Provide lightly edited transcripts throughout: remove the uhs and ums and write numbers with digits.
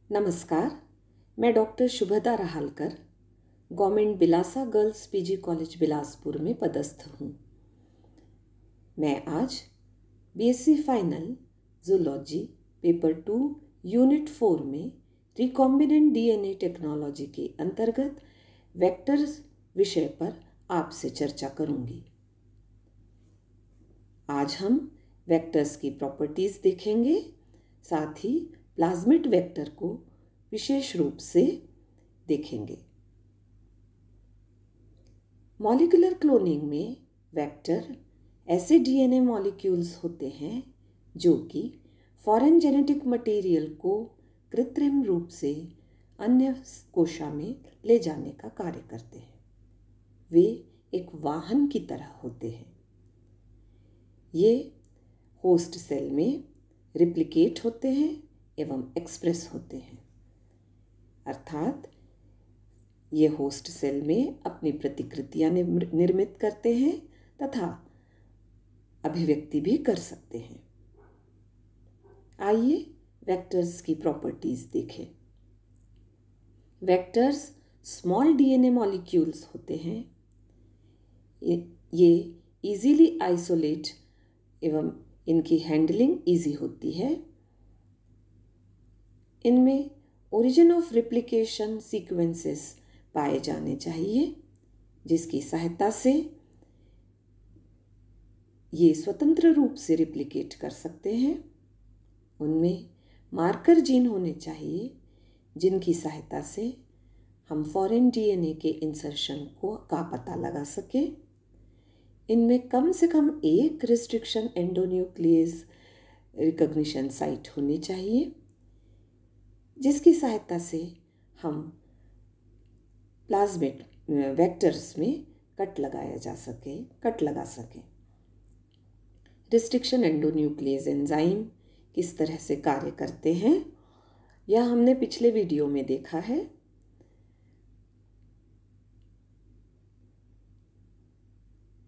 नमस्कार, मैं doctor Shubhada Rahalkar, government Bilasa girls PG college Bilaspur में पदस्थ हूँ। मैं आज BSc final zoology paper 2 unit 4 में रिकॉम्बिनेंट डीएनए टेक्नोलॉजी के अंतर्गत वेक्टर्स विषय पर आपसे चर्चा करूँगी। आज हम वेक्टर्स की प्रॉपर्टीज़ देखेंगे, साथ ही प्लाज्मिड वेक्टर को विशेष रूप से देखेंगे। मॉलिक्यूलर क्लोनिंग में वेक्टर ऐसे डीएनए मॉलिक्यूल्स होते हैं जो कि फॉरेन जेनेटिक मटेरियल को कृत्रिम रूप से अन्य कोशिका में ले जाने का कार्य करते हैं। वे एक वाहन की तरह होते हैं। ये होस्ट सेल में रिप्लिकेट होते हैं एवं एक्सप्रेस होते हैं, अर्थात ये होस्ट सेल में अपनी प्रतिकृतियां निर्मित करते हैं तथा अभिव्यक्ति भी कर सकते हैं। आइए वेक्टर्स की प्रॉपर्टीज देखें। वेक्टर्स स्मॉल डीएनए मॉलिक्यूल्स होते हैं। ये इजीली आइसोलेट एवं इनकी हैंडलिंग इजी होती है। इनमें ओरिजिन ऑफ रिप्लिकेशन सीक्वेंसेस पाए जाने चाहिए, जिसकी सहायता से ये स्वतंत्र रूप से रिप्लिकेट कर सकते हैं। उनमें मार्कर जीन होने चाहिए, जिनकी सहायता से हम फॉरेन डीएनए के इंसर्शन का पता लगा सकें। इनमें कम से कम एक रिस्ट्रिक्शन एंडोन्यूक्लियस रिकॉग्निशन साइट होनी चाहिए, जिसकी सहायता से हम प्लाज्मिड वेक्टर्स में कट लगा सकें। रिस्ट्रिक्शन एंडोन्यूक्लियस एंजाइम किस तरह से कार्य करते हैं, यह हमने पिछले वीडियो में देखा है।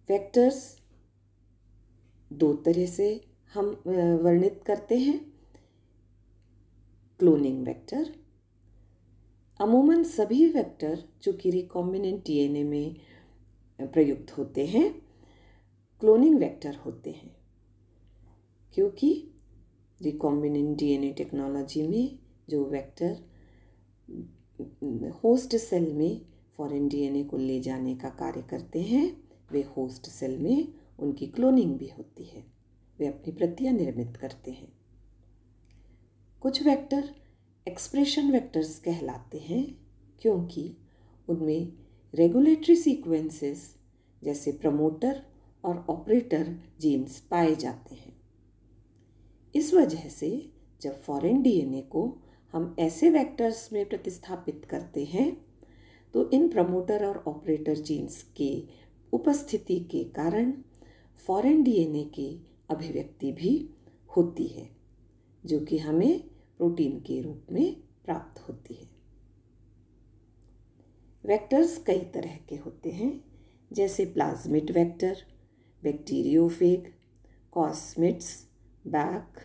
वेक्टर्स दो तरह से हम वर्णित करते हैं। क्लोनिंग वेक्टर, अमूमन सभी वेक्टर जो कि रिकॉम्बिनेंट डीएनए में प्रयुक्त होते हैं क्लोनिंग वेक्टर होते हैं, क्योंकि रिकॉम्बिनेंट डीएनए टेक्नोलॉजी में जो वेक्टर होस्ट सेल में फॉरेन डीएनए को ले जाने का कार्य करते हैं, वे होस्ट सेल में उनकी क्लोनिंग भी होती है। वे अपनी प्रतियां निर्मित करते हैं। कुछ वेक्टर एक्सप्रेशन वेक्टर्स कहलाते हैं, क्योंकि उनमें रेगुलेटरी सीक्वेंसेस जैसे प्रमोटर और ऑपरेटर जीन्स पाए जाते हैं। इस वजह से जब फॉरेन डीएनए को हम ऐसे वेक्टर्स में प्रतिस्थापित करते हैं, तो इन प्रमोटर और ऑपरेटर जीन्स के उपस्थिति के कारण फॉरेन डीएनए की अभिव्यक्ति भी होती है, जो कि हमें प्रोटीन के रूप में प्राप्त होती है। वेक्टर्स कई तरह के होते हैं, जैसे plasmid vector, bacteriophage, cosmids, back,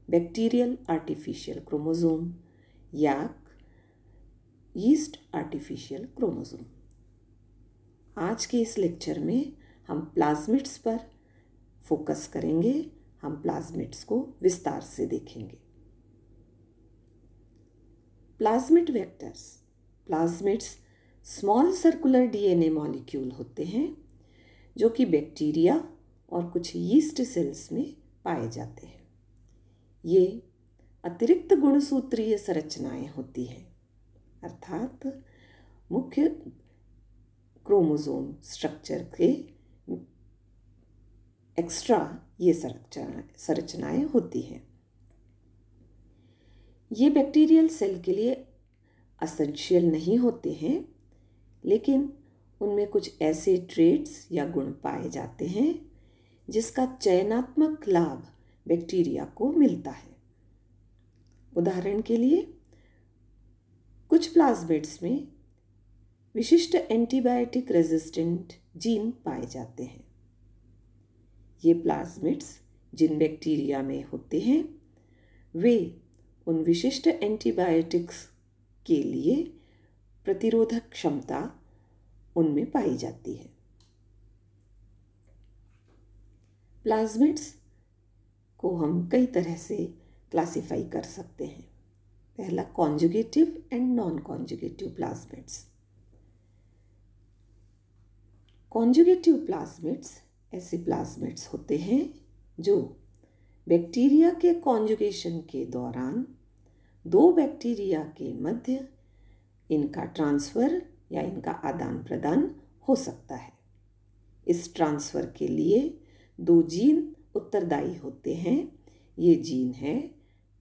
bacterial artificial chromosome, YAC, yeast artificial chromosome. आज के इस लेक्चर में हम प्लाज्मिड्स पर फोकस करेंगे। हम प्लाज्मिड्स को विस्तार से देखेंगे। Plasmid vectors, plasmids small circular DNA molecule होते हैं, जो कि बैक्टीरिया और कुछ यीस्ट सेल्स में पाए जाते हैं। ये अतिरिक्त गुणसूत्रीय संरचनाएं होती हैं, अर्थात मुख्य क्रोमोसोम स्ट्रक्चर के एक्स्ट्रा ये संरचनाएं होती हैं। ये बैक्टीरियल सेल के लिए एसेंशियल नहीं होते हैं, लेकिन उनमें कुछ ऐसे ट्रेट्स या गुण पाए जाते हैं जिसका चयनात्मक लाभ बैक्टीरिया को मिलता है। उदाहरण के लिए कुछ प्लाज्मिड्स में विशिष्ट एंटीबायोटिक रेजिस्टेंट जीन पाए जाते हैं। ये प्लाज्मिड्स जिन बैक्टीरिया में होते हैं, वे उन विशिष्ट एंटीबायोटिक्स के लिए प्रतिरोधक क्षमता उनमें पाई जाती है। प्लाज्मिड्स को हम कई तरह से क्लासिफाई कर सकते हैं। पहला, conjugative and non conjugative plasmids. Conjugative plasmids ऐसे प्लाज्मिड्स होते हैं जो बैक्टीरिया के कॉन्जुगेशन के दौरान दो बैक्टीरिया के मध्य इनका ट्रांसफ़र या इनका आदान प्रदान हो सकता है। इस ट्रांसफ़र के लिए दो जीन उत्तरदायी होते हैं। ये जीन है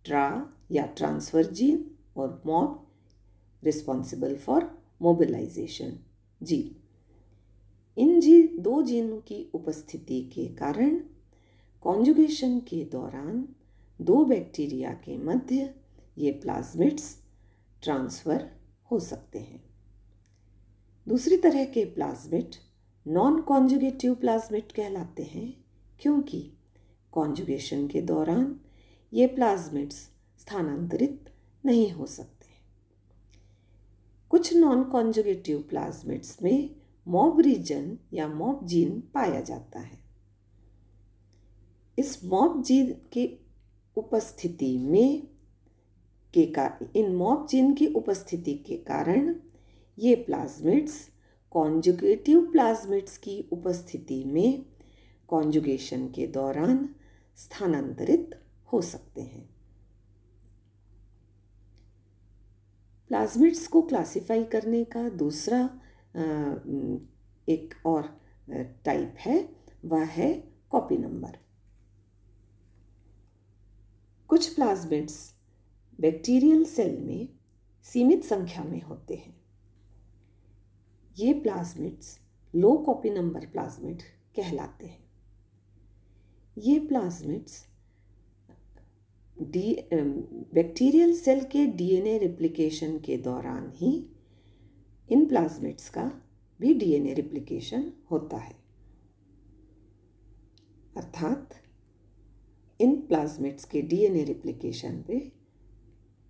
ट्रा या ट्रांसफ़र जीन और mob responsible for mobilization gene. इन दो जीनों की उपस्थिति के कारण कॉन्जुगेशन के दौरान दो बैक्टीरिया के मध्य ये प्लाज्मिड्स ट्रांसफ़र हो सकते हैं। दूसरी तरह के प्लाज्मिड नॉन कॉन्जुगेटिव प्लाज्मिड कहलाते हैं, क्योंकि कॉन्जुगेशन के दौरान ये प्लाज्मिड्स स्थानांतरित नहीं हो सकते। कुछ नॉन कॉन्जुगेटिव प्लाज्मिड्स में मॉब रीजन या मॉब जीन पाया जाता है। इस मॉब जीन की उपस्थिति में इन मॉब जीन की उपस्थिति के कारण ये प्लाज्मिड्स कॉन्जुगेटिव प्लाज्मिड्स की उपस्थिति में कॉन्जुगेशन के दौरान स्थानांतरित हो सकते हैं। प्लाज्मिड्स को क्लासिफाई करने का दूसरा एक और टाइप है, वह है कॉपी नंबर। कुछ प्लाज्मिड्स बैक्टीरियल सेल में सीमित संख्या में होते हैं। ये प्लाज्मिड्स लो कॉपी नंबर प्लाज्मिड कहलाते हैं। ये प्लाज्मिड्स बैक्टीरियल सेल के डीएनए रेप्लिकेशन के दौरान ही इन प्लाज्मिड्स का भी डीएनए रेप्लिकेशन होता है, अर्थात इन प्लाज्मिड्स के डीएनए रेप्लिकेशन पे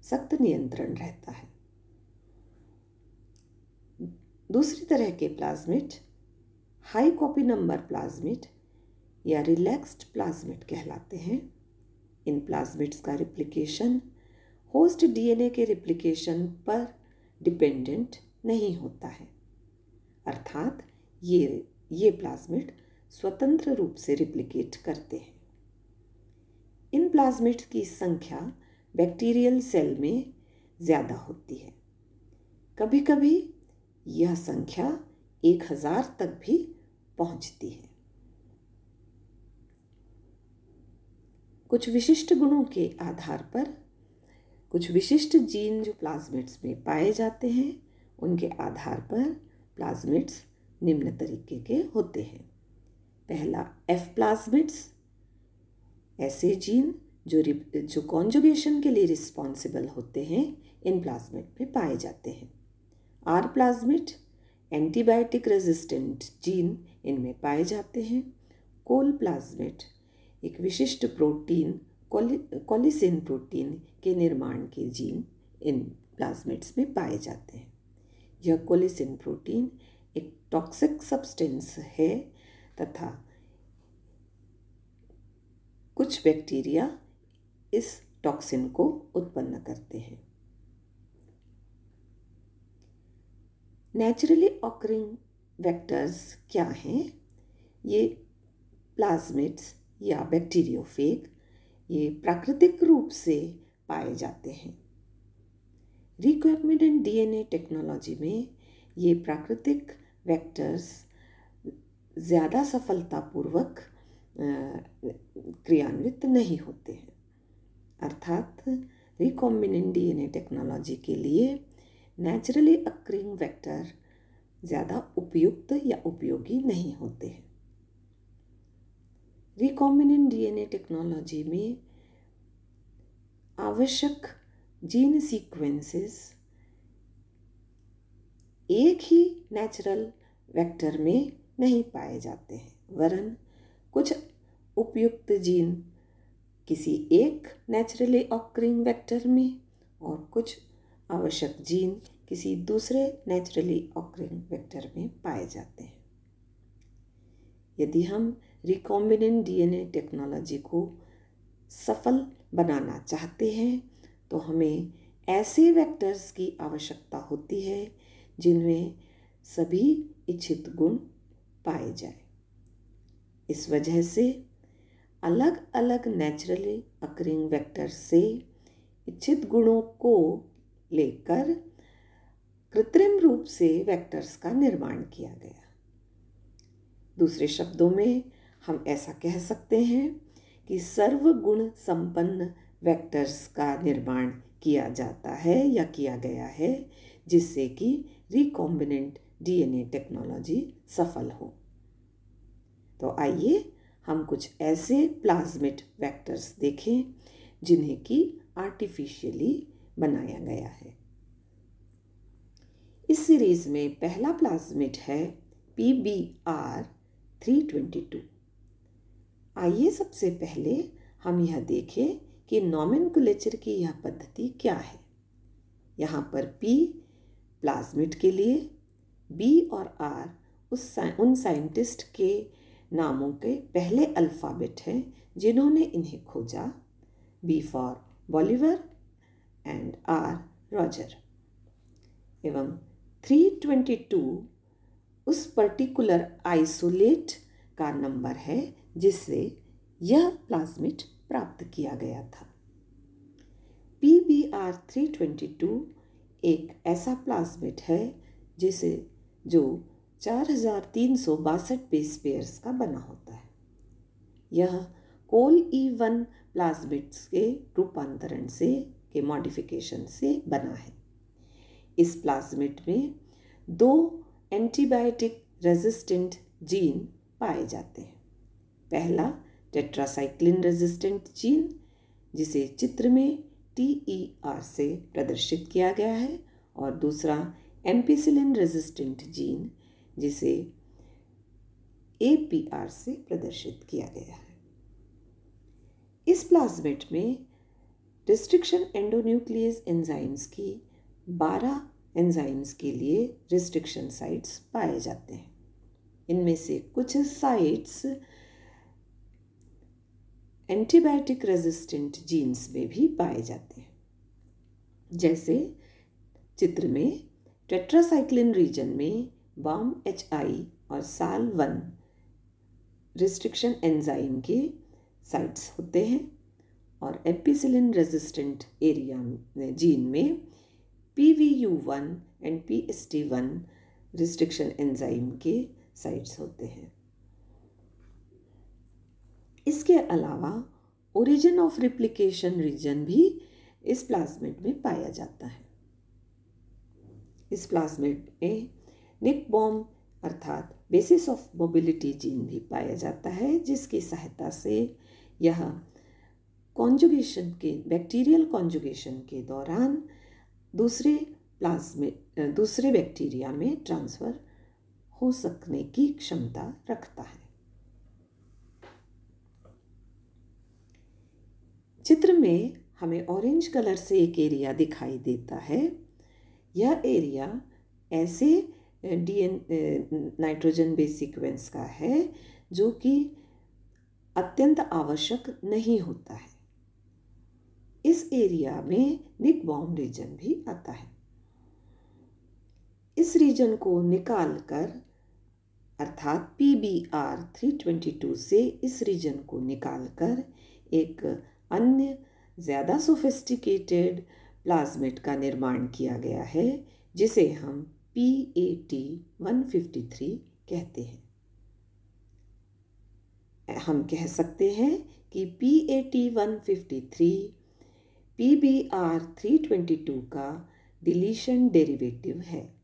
सख्त नियंत्रण रहता है। दूसरी तरह के plasmid high copy number plasmid या रिलैक्स्ड प्लाज्मिड कहलाते हैं। इन प्लाज्मिड्स का रेप्लिकेशन होस्ट डीएनए के रेप्लिकेशन पर डिपेंडेंट नहीं होता है, अर्थात ये प्लाज्मिड स्वतंत्र रूप से रेप्लिकेट करते हैं। इन प्लाज्मिड की संख्या बैक्टीरियल सेल में ज़्यादा होती है। कभी कभी यह संख्या 1000 तक भी पहुंचती है। कुछ विशिष्ट गुणों के आधार पर कुछ विशिष्ट जीन जो प्लाज्मिड्स में पाए जाते हैं, उनके आधार पर प्लाज्मिड्स निम्न तरीके के होते हैं। पहला, एफ प्लाज्मिड्स, ऐसे जीन जो कॉन्जुगेशन के लिए रिस्पॉन्सिबल होते हैं, इन प्लाज्मिड में पाए जाते हैं। R plasmid, antibiotic resistant gene इनमें पाए जाते हैं। कोल प्लाज्मिड, एक विशिष्ट प्रोटीन कोलिसिन प्रोटीन के निर्माण के जीन इन प्लाज्मिड्स में पाए जाते हैं। यह कोलिसिन प्रोटीन एक टॉक्सिक सब्सटेंस है तथा कुछ बैक्टीरिया इस टॉक्सिन को उत्पन्न करते हैं। नेचुरली ऑकरिंग वेक्टर्स क्या हैं? ये प्लाज्मिड्स या बैक्टीरियोफेग ये प्राकृतिक रूप से पाए जाते हैं। रिकॉम्बिनेंट डीएनए टेक्नोलॉजी में ये प्राकृतिक वेक्टर्स ज़्यादा सफलतापूर्वक क्रियान्वित नहीं होते हैं, अर्थात रिकॉम्बिनेंट डीएनए टेक्नोलॉजी के लिए नेचुरली अक्रिंग वेक्टर ज़्यादा उपयुक्त या उपयोगी नहीं होते हैं। रिकॉम्बिनेंट डीएनए टेक्नोलॉजी में आवश्यक जीन सीक्वेंसेस एक ही नेचुरल वेक्टर में नहीं पाए जाते हैं, वरन कुछ उपयुक्त जीन किसी एक नेचुरली ऑकरिंग वेक्टर में और कुछ आवश्यक जीन किसी दूसरे नेचुरली ऑकरिंग वेक्टर में पाए जाते हैं। यदि हम रिकॉम्बिनेंट डीएनए टेक्नोलॉजी को सफल बनाना चाहते हैं तो हमें ऐसे वेक्टर्स की आवश्यकता होती है जिनमें सभी इच्छित गुण पाए जाए। इस वजह से अलग अलग नेचुरली अकरिंग वेक्टर से इच्छित गुणों को लेकर कृत्रिम रूप से वेक्टर्स का निर्माण किया गया। दूसरे शब्दों में हम ऐसा कह सकते हैं कि सर्वगुण संपन्न वेक्टर्स का निर्माण किया जाता है या किया गया है जिससे कि रिकॉम्बिनेंट डीएनए टेक्नोलॉजी सफल हो। तो आइए हम कुछ ऐसे प्लाज्मिड वेक्टर्स देखें जिन्हें कि आर्टिफिशियली बनाया गया है। इस सीरीज में पहला प्लाज्मिड है PBr322। आइए सबसे पहले हम यह देखें कि नॉमेनक्लेचर की यह पद्धति क्या है। यहाँ पर P प्लाज्मिड के लिए, B और R उन साइंटिस्ट के नामों के पहले अल्फ़ाबेट हैं जिन्होंने इन्हें खोजा। B for Bolivar and R Roger. एवं 322 उस पर्टिकुलर आइसोलेट का नंबर है जिससे यह प्लाज्मिड प्राप्त किया गया था। PBr322 एक ऐसा प्लाज्मिड है जो 4362 बेस पेयर्स का बना होता है। यह कोल E1 प्लाज्मिड्स के रूपांतरण के मॉडिफिकेशन से बना है। इस प्लाज्मिड में 2 एंटीबायोटिक रेजिस्टेंट जीन पाए जाते हैं। पहला टेट्रासाइक्लिन रेजिस्टेंट जीन जिसे चित्र में TER से प्रदर्शित किया गया है और दूसरा एम्पिसिलिन रेजिस्टेंट जीन जिसे APR से प्रदर्शित किया गया है। इस प्लाज्मिड में रिस्ट्रिक्शन एंडोन्यूक्लियस एंजाइम्स की 12 एंजाइम्स के लिए रिस्ट्रिक्शन साइट्स पाए जाते हैं। इनमें से कुछ साइट्स एंटीबायोटिक रेजिस्टेंट जीन्स में भी पाए जाते हैं। जैसे चित्र में टेट्रासाइक्लिन रीजन में BAM-HI और SAL1 रिस्ट्रिक्शन एंजाइम के साइट्स होते हैं और एम्पिसिलिन रेजिस्टेंट एरिया जीन में PVU1 and PST1 restriction enzyme के साइट्स होते हैं। इसके अलावा ओरिजिन ऑफ रिप्लिकेशन रीजन भी इस प्लाज्मिड में पाया जाता है। इस प्लाज्मिड में निक-बॉम अर्थात बेसिस ऑफ मोबिलिटी जीन भी पाया जाता है जिसकी सहायता से यह बैक्टीरियल कॉन्जुगेशन के दौरान दूसरे बैक्टीरिया में ट्रांसफ़र हो सकने की क्षमता रखता है। चित्र में हमें ऑरेंज कलर से एक एरिया दिखाई देता है। यह एरिया ऐसे नाइट्रोजन बेस सीक्वेंस का है जो कि अत्यंत आवश्यक नहीं होता है। इस एरिया में निक-बॉम रीजन भी आता है। इस रीजन को निकालकर अर्थात PBr322 से इस रीजन को निकालकर एक अन्य ज़्यादा सोफिस्टिकेटेड प्लाज्मिड का निर्माण किया गया है जिसे हम PAT153 कहते हैं। हम कह सकते हैं कि PAT153 PBr322 का डिलीशन डेरिवेटिव है।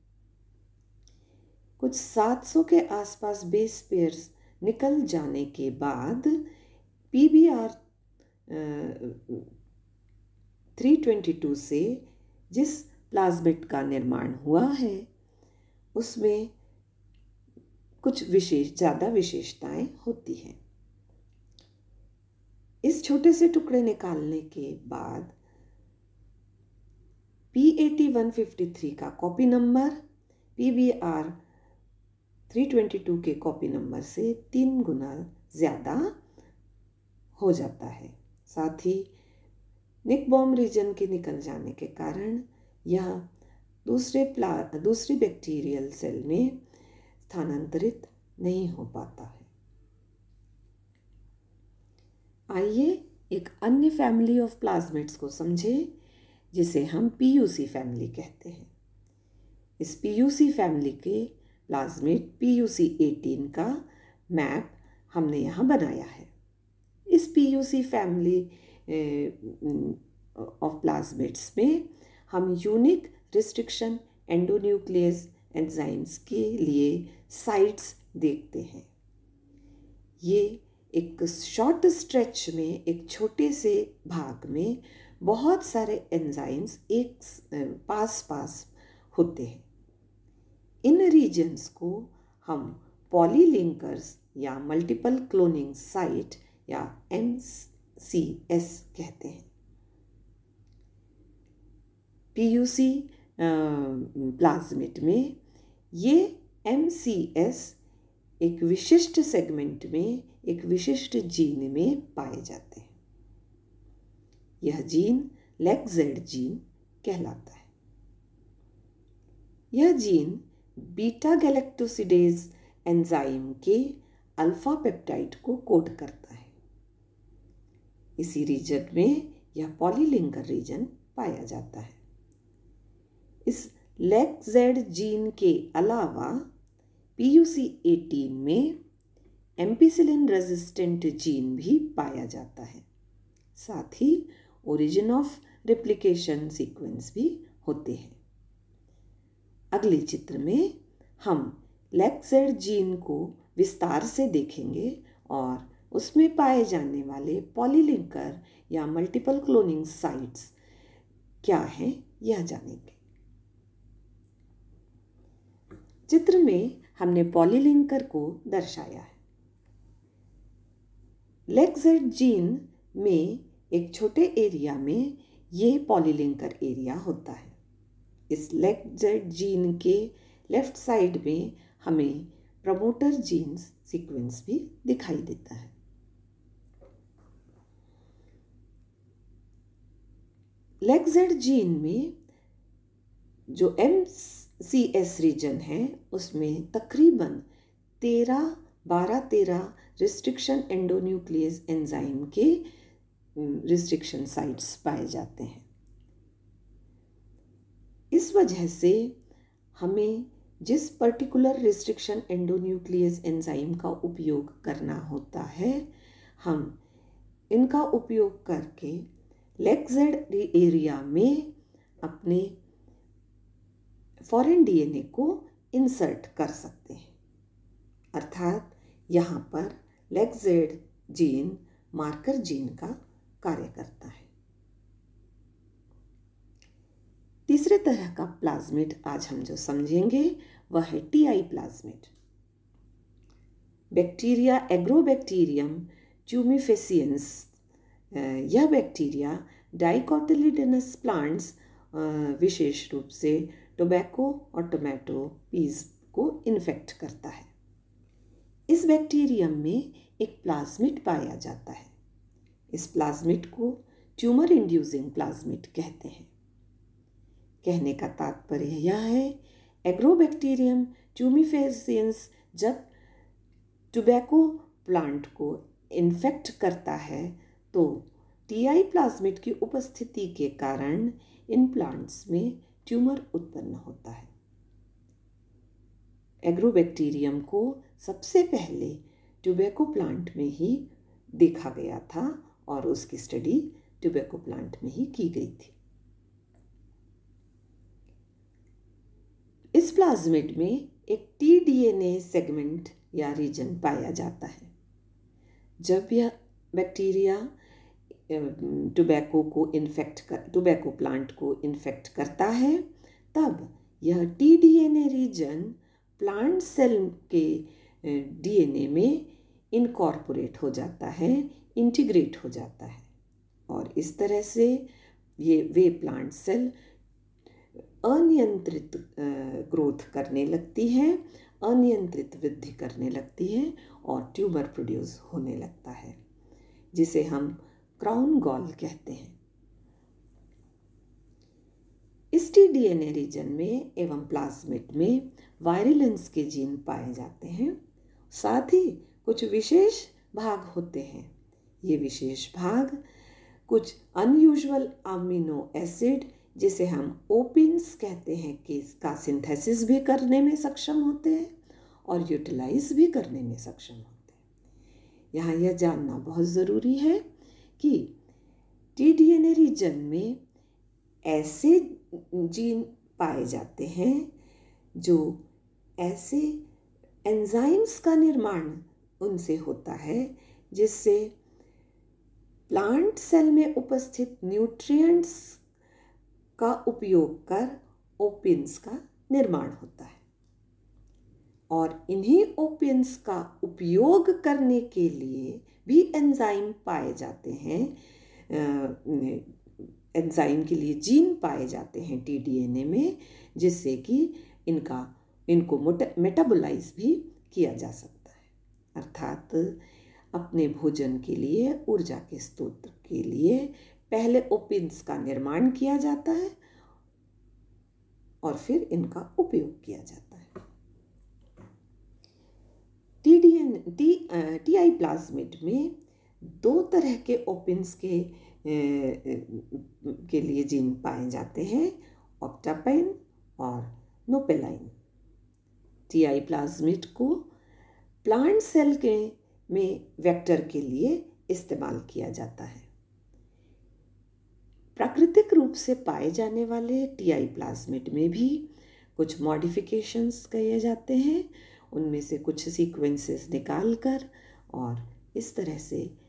कुछ 700 के आसपास बेस पेयर्स निकल जाने के बाद PBr322 से जिस प्लाज्मिड का निर्माण हुआ है उसमें कुछ ज़्यादा विशेषताएं होती हैं। इस छोटे से टुकड़े निकालने के बाद P80-153 का कॉपी नंबर PBR-322 के कॉपी नंबर से 3 गुना ज़्यादा हो जाता है। साथ ही निक बॉम्ब रीजन के निकल जाने के कारण यह दूसरी बैक्टीरियल सेल में स्थानांतरित नहीं हो पाता है। आइए एक अन्य फैमिली ऑफ प्लाज्मिड्स को समझें जिसे हम PUC फैमिली कहते हैं। इस PUC फैमिली के प्लाज्मिड PUC18 का मैप हमने यहाँ बनाया है। इस PUC फैमिली ऑफ प्लाज्मिड्स में हम यूनिक रिस्ट्रिक्शन एंडोन्यूक्लियस एंजाइम्स के लिए साइट्स देखते हैं। ये एक शॉर्ट स्ट्रेच में, एक छोटे से भाग में बहुत सारे एंजाइम्स एक पास होते हैं। इन रीजन्स को हम पॉलीलिंकर्स या मल्टीपल क्लोनिंग साइट या MCS कहते हैं। PUC प्लाज्मिड में ये MCS एक विशिष्ट सेगमेंट में, एक विशिष्ट जीन में पाए जाते हैं। यह जीन LEGZ जीन कहलाता है। यह जीन बीटा गैलेक्टोसिडेज एंजाइम के अल्फा पेप्टाइड को कोड करता है। इसी रीजन में यह पॉलीलिंकर रीजन पाया जाता है। इस LEGZ जीन के अलावा PUC18 में एम्पिसिलिन रेजिस्टेंट जीन भी पाया जाता है। साथ ही ओरिजिन ऑफ रेप्लिकेशन सीक्वेंस भी होते हैं। अगले चित्र में हम LEGZ जीन को विस्तार से देखेंगे और उसमें पाए जाने वाले पॉलीलिंकर या मल्टीपल क्लोनिंग साइट्स क्या हैं यह जानेंगे। चित्र में हमने पॉलीलिंकर को दर्शाया है। LEGZ जीन में एक छोटे एरिया में ये पॉलीलिंकर एरिया होता है। इस LEGZ जीन के लेफ्ट साइड में हमें प्रमोटर जीन्स सीक्वेंस भी दिखाई देता है। LEGZ जीन में जो MCS रीजन है उसमें तकरीबन 12-13 रिस्ट्रिक्शन एंडोन्यूक्लियस एंजाइम के रिस्ट्रिक्शन साइट्स पाए जाते हैं। इस वजह से हमें जिस पर्टिकुलर रिस्ट्रिक्शन एंडोन्यूक्लियस एंजाइम का उपयोग करना होता है, हम इनका उपयोग करके LEGZ एरिया में अपने फॉरेन DNA को इंसर्ट कर सकते हैं। अर्थात यहाँ पर LEGZ जीन मार्कर जीन का कार्य करता है। तीसरे तरह का प्लाज्मिड आज हम जो समझेंगे वह है TI plasmid. Bacteria agrobacterium tumefaciens, यह बैक्टीरिया डाइकोटिलिडनस प्लांट्स, विशेष रूप से टोबैको और टोमेटो पीज को इन्फेक्ट करता है। इस बैक्टीरियम में एक प्लाज्मिड पाया जाता है। इस प्लाज्मिड को ट्यूमर इंड्यूसिंग प्लाज्मिड कहते हैं। कहने का तात्पर्य यह है, एग्रोबैक्टीरियम ट्यूमिफेसियंस जब टोबैको प्लांट को इन्फेक्ट करता है तो TI प्लाज्मिड की उपस्थिति के कारण इन प्लांट्स में ट्यूमर उत्पन्न होता है। एग्रोबैक्टीरियम को सबसे पहले टोबैको प्लांट में ही देखा गया था और उसकी स्टडी टोबैको प्लांट में ही की गई थी। इस प्लाज्मिड में एक tDNA सेगमेंट या रीजन पाया जाता है। जब यह बैक्टीरिया टोबैको प्लांट को इन्फेक्ट करता है, तब यह tDNA रीजन प्लांट सेल के DNA में इनकॉर्पोरेट हो जाता है, इंटीग्रेट हो जाता है, और इस तरह से वे प्लांट सेल अनियंत्रित ग्रोथ करने लगती है, अनियंत्रित वृद्धि करने लगती है और ट्यूमर प्रोड्यूस होने लगता है, जिसे हम क्राउन गॉल कहते हैं। इस टी-डीएनए रीजन में एवं प्लाज्मिड में वायरुलेंस के जीन पाए जाते हैं। साथ ही कुछ विशेष भाग होते हैं। ये विशेष भाग कुछ अनयूजुअल अमीनो एसिड, जिसे हम ओपिन्स कहते हैं, कि इसका सिंथेसिस भी करने में सक्षम होते हैं और यूटिलाइज भी करने में सक्षम होते हैं। यहाँ यह जानना बहुत ज़रूरी है कि टी-डीएनए रीजन में ऐसे जीन पाए जाते हैं जो ऐसे एंजाइम्स का निर्माण उनसे होता है जिससे प्लांट सेल में उपस्थित न्यूट्रिएंट्स का उपयोग कर ओपिन्स का निर्माण होता है, और इन्हीं ओपिन्स का उपयोग करने के लिए भी एंजाइम पाए जाते हैं, एंजाइम के लिए जीन पाए जाते हैं टी-डीएनए में, जिससे कि इनको मेटाबोलाइज भी किया जा सकता है। अर्थात अपने भोजन के लिए, ऊर्जा के स्रोत के लिए पहले ओपिन्स का निर्माण किया जाता है और फिर इनका उपयोग किया जाता है। टीआई प्लाज्मिड में दो तरह के ओपिन्स के लिए जीन पाए जाते हैं, ऑक्टापाइन और नोपेलाइन। टीआई प्लाज्मिड को प्लांट सेल में वेक्टर के लिए इस्तेमाल किया जाता है। प्राकृतिक रूप से पाए जाने वाले टीआई प्लाज्मिड में भी कुछ मॉडिफिकेशंस किए जाते हैं, उनमें से कुछ सीक्वेंसेस निकालकर, और इस तरह से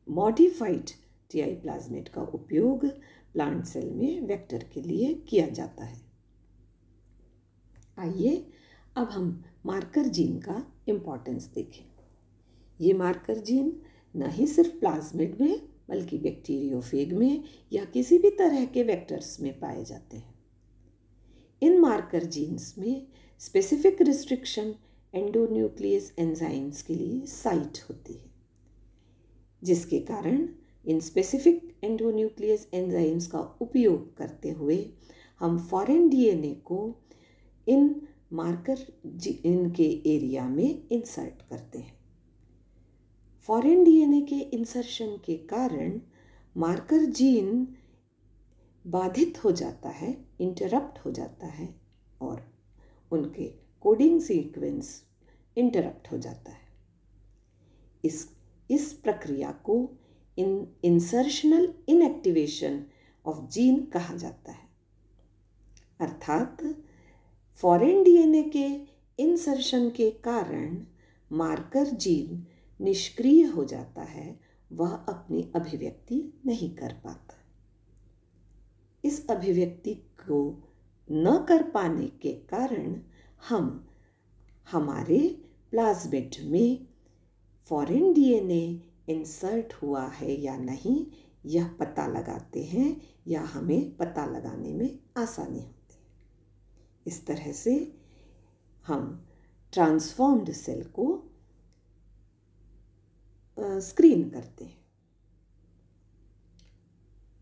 मॉडिफाइड टीआई प्लाज्मिड का उपयोग प्लांट सेल में वेक्टर के लिए किया जाता है। आइए अब हम मार्कर जीन का इम्पोर्टेंस देखें। ये मार्कर जीन न ही सिर्फ प्लाज्मिड में बल्कि बैक्टीरियोफेज में या किसी भी तरह के वेक्टर्स में पाए जाते हैं। इन मार्कर जीन्स में स्पेसिफिक रिस्ट्रिक्शन एंडोन्यूक्लियस एंजाइम्स के लिए साइट होती है, जिसके कारण इन स्पेसिफिक एंडोन्यूक्लियस एंजाइम्स का उपयोग करते हुए हम फॉरेन डीएनए को इन मार्कर जीन के एरिया में इंसर्ट करते हैं। फॉरेन डीएनए के इंसर्शन के कारण मार्कर जीन बाधित हो जाता है, इंटरप्ट हो जाता है, और उनके कोडिंग सीक्वेंस इंटरप्ट हो जाता है। इस प्रक्रिया को इंसर्शनल इनएक्टिवेशन ऑफ जीन कहा जाता है। अर्थात फॉरेन डीएनए के इंसर्शन के कारण मार्कर जीन निष्क्रिय हो जाता है, वह अपनी अभिव्यक्ति नहीं कर पाता। इस अभिव्यक्ति को न कर पाने के कारण हम हमारे प्लाज्मिड में फॉरेन डीएनए इंसर्ट हुआ है या नहीं, यह पता लगाते हैं या हमें पता लगाने में आसानी होती है। इस तरह से हम ट्रांसफॉर्म्ड सेल को स्क्रीन करते हैं।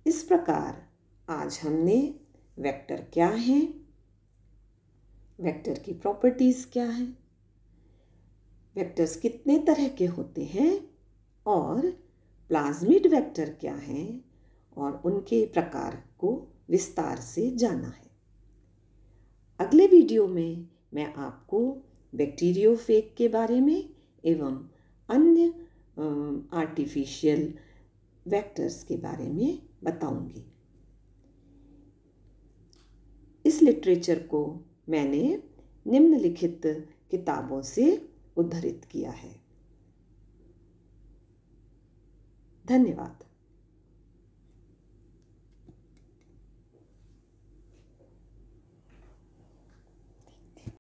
इस प्रकार आज हमने वेक्टर क्या हैं, वेक्टर की प्रॉपर्टीज क्या हैं, वेक्टर्स कितने तरह के होते हैं और प्लाज्मिड वेक्टर क्या हैं, और उनके प्रकार को विस्तार से जाना है। अगले वीडियो में मैं आपको बैक्टीरियोफेज के बारे में एवं अन्य आर्टिफिशियल वेक्टर्स के बारे में बताऊंगी। इस लिटरेचर को मैंने निम्नलिखित किताबों से उद्धृत किया है। धन्यवाद।